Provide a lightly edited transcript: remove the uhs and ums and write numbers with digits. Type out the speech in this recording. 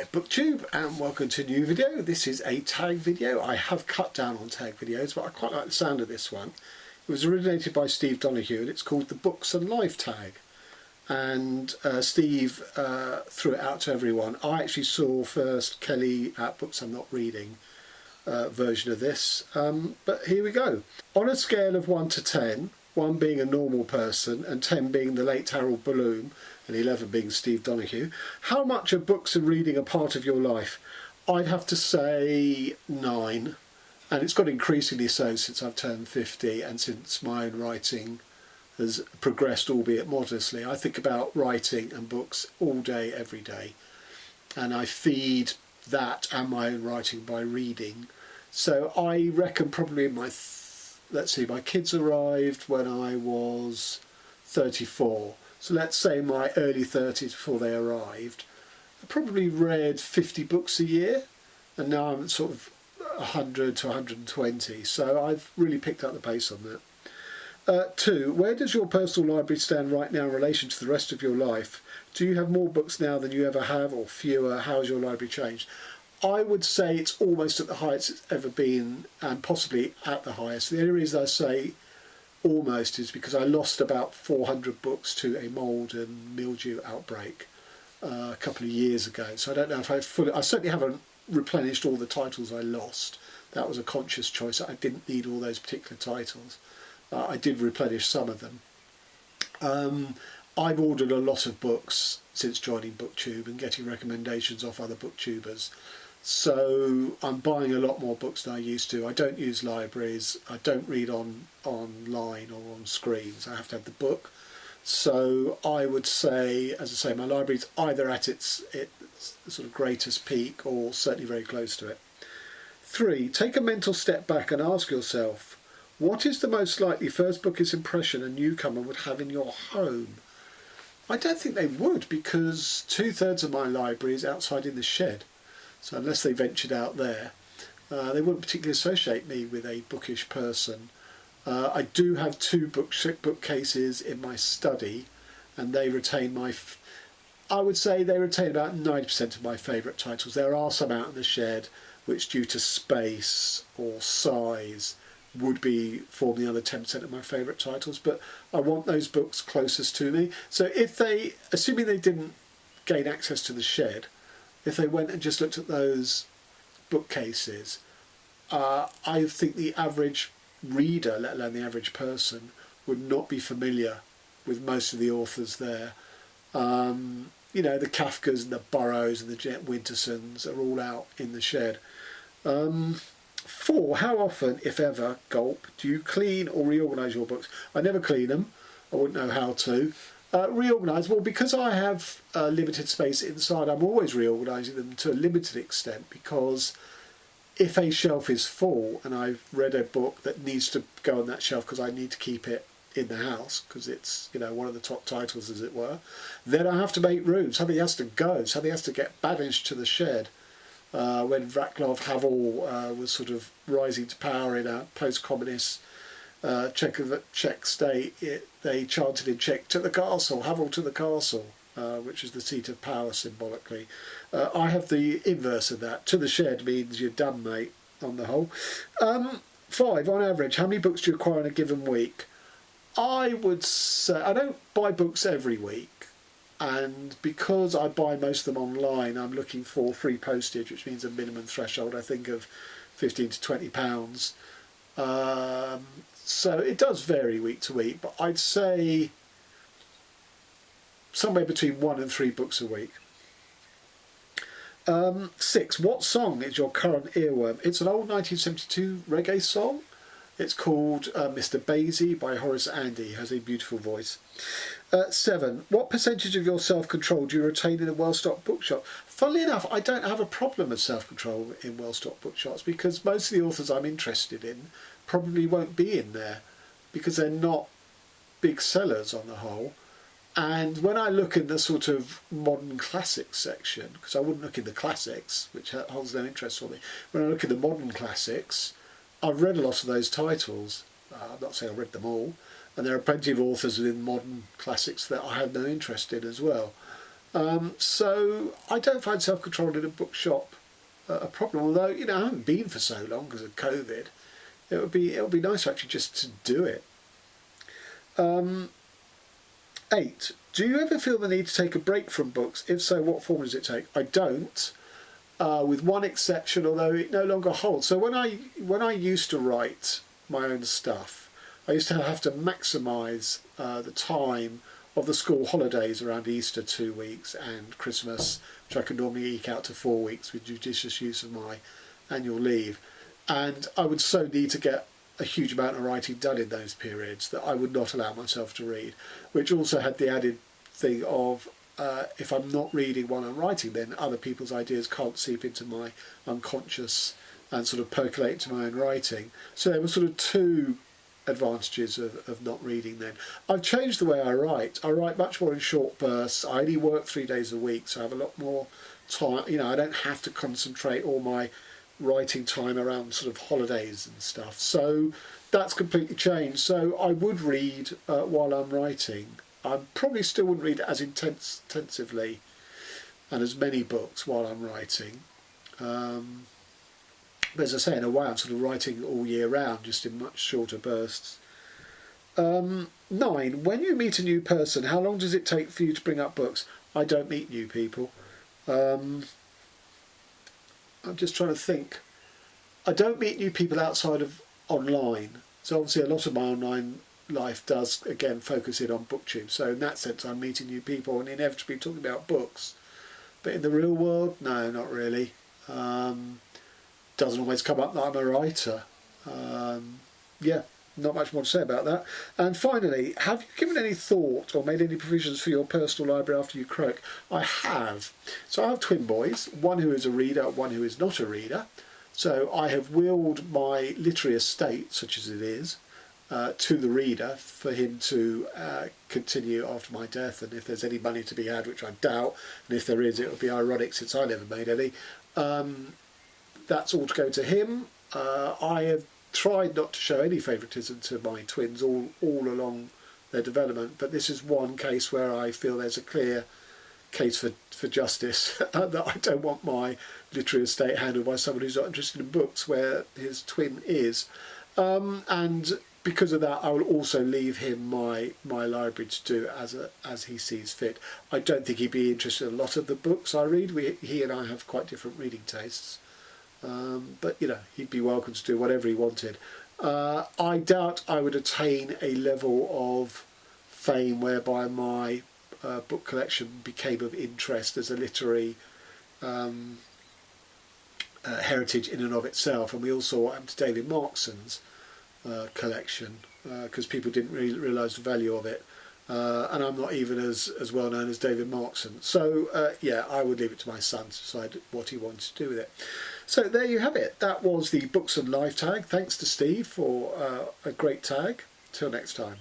Hi BookTube, and welcome to a new video. This is a tag video. I have cut down on tag videos, but I quite like the sound of this one. It was originated by Steve Donahue and it's called the Books and Life tag. And Steve threw it out to everyone. I actually saw first Kelly at Books I'm Not Reading version of this, but here we go. On a scale of 1 to 10, 1 being a normal person and 10 being the late Harold Bloom and 11 being Steve Donahue, how much of books and reading a part of your life? I'd have to say 9, and it's got increasingly so since I've turned 50 and since my own writing has progressed, albeit modestly. I think about writing and books all day, every day, and I feed that and my own writing by reading. So I reckon probably in my let's see, my kids arrived when I was 34. So let's say my early 30s before they arrived. I probably read 50 books a year, and now I'm at sort of 100 to 120. So I've really picked up the pace on that. 2, where does your personal library stand right now in relation to the rest of your life? Do you have more books now than you ever have, or fewer? How has your library changed? I would say it's almost at the highest it's ever been, and possibly at the highest. The only reason I say almost is because I lost about 400 books to a mould and mildew outbreak a couple of years ago. So I don't know if I certainly haven't replenished all the titles I lost. That was a conscious choice. I didn't need all those particular titles. I did replenish some of them. I've ordered a lot of books since joining BookTube and getting recommendations off other BookTubers. So I'm buying a lot more books than I used to. I don't use libraries. I don't read online or on screens. I have to have the book. So I would say, as I say, my library's either at its sort of greatest peak or certainly very close to it. 3, take a mental step back and ask yourself, what is the most likely first bookish impression a newcomer would have in your home? I don't think they would, because 2/3 of my library is outside in the shed. So unless they ventured out there, they wouldn't particularly associate me with a bookish person. I do have 2 bookcases in my study, and they retain I would say they retain about 90% of my favourite titles. There are some out in the shed which, due to space or size, would form the other 10% of my favourite titles, but I want those books closest to me. So if they, assuming they didn't gain access to the shed, if they went and just looked at those bookcases, I think the average reader, let alone the average person, would not be familiar with most of the authors there. You know, the Kafkas and the Burroughs and the Jet Wintersons are all out in the shed. 4, how often, if ever, gulp, do you clean or reorganise your books? I never clean them. I wouldn't know how to. Reorganise, well, because I have limited space inside, I'm always reorganising them to a limited extent, because if a shelf is full and I've read a book that needs to go on that shelf because I need to keep it in the house because it's, you know, one of the top titles, as it were, then I have to make room. Something has to go. Something has to get banished to the shed. When Václav Havel was sort of rising to power in a post-communist Czech state, they chanted in Czech, to the castle, Havel to the castle, which is the seat of power symbolically. I have the inverse of that. To the shed means you're done, mate, on the whole. 5, on average, how many books do you acquire in a given week? I would say, I don't buy books every week, and because I buy most of them online, I'm looking for free postage, which means a minimum threshold, I think, of £15 to £20. So it does vary week to week, but I'd say somewhere between 1 and 3 books a week. 6, what song is your current earworm? It's an old 1972 reggae song. It's called Mr. Basie by Horace Andy. He has a beautiful voice. 7, what percentage of your self-control do you retain in a well-stocked bookshop? Funnily enough, I don't have a problem of self-control in well-stocked bookshops, because most of the authors I'm interested in probably won't be in there because they're not big sellers on the whole. And when I look in the sort of modern classics section, because I wouldn't look in the classics, which holds no interest for me, when I look in the modern classics, I've read a lot of those titles. I'm not saying I've read them all, and there are plenty of authors within modern classics that I have no interest in as well. So I don't find self-control in a bookshop a problem, although, you know, I haven't been for so long because of COVID. It would be nice actually just to do it. 8. Do you ever feel the need to take a break from books? If so, what form does it take? I don't, with one exception, although it no longer holds. So when I used to write my own stuff, I used to have to maximise the time of the school holidays around Easter 2 weeks and Christmas, which I could normally eke out to 4 weeks with judicious use of my annual leave. And I would so need to get a huge amount of writing done in those periods that I would not allow myself to read, which also had the added thing of if I'm not reading while I'm writing, then other people's ideas can't seep into my unconscious and sort of percolate into my own writing. So there were sort of two advantages of not reading then. I've changed the way I write. I write much more in short bursts. I only work 3 days a week, so I have a lot more time. You know, I don't have to concentrate all my writing time around sort of holidays and stuff. So that's completely changed. So I would read while I'm writing. I probably still wouldn't read as intensively and as many books while I'm writing. But as I say, in a way, I'm sort of writing all year round, just in much shorter bursts. 9. When you meet a new person, how long does it take for you to bring up books? I don't meet new people. I'm just trying to think. I don't meet new people outside of online. So obviously a lot of my online life does, again, focus in on BookTube. So in that sense, I'm meeting new people and inevitably talking about books. But in the real world, no, not really. Doesn't always come up that I'm a writer. Yeah, not much more to say about that. And finally, have you given any thought or made any provisions for your personal library after you croak? I have. So I have twin boys, one who is a reader, one who is not a reader. So I have willed my literary estate, such as it is, to the reader for him to continue after my death. And if there's any money to be had, which I doubt, and if there is, it would be ironic since I never made any. That's all to go to him. I have tried not to show any favouritism to my twins all along their development, but this is one case where I feel there's a clear case for justice, that I don't want my literary estate handled by someone who's not interested in books, where his twin is. And because of that, I will also leave him my library to do as he sees fit. I don't think he'd be interested in a lot of the books I read. He and I have quite different reading tastes. But, you know, he'd be welcome to do whatever he wanted. I doubt I would attain a level of fame whereby my book collection became of interest as a literary heritage in and of itself. And we all saw what happened to David Markson's collection, because people didn't really realise the value of it. And I'm not even as well known as David Markson. So, yeah, I would leave it to my son to decide what he wants to do with it. So there you have it. That was the Books and Life tag. Thanks to Steve for a great tag. Till next time.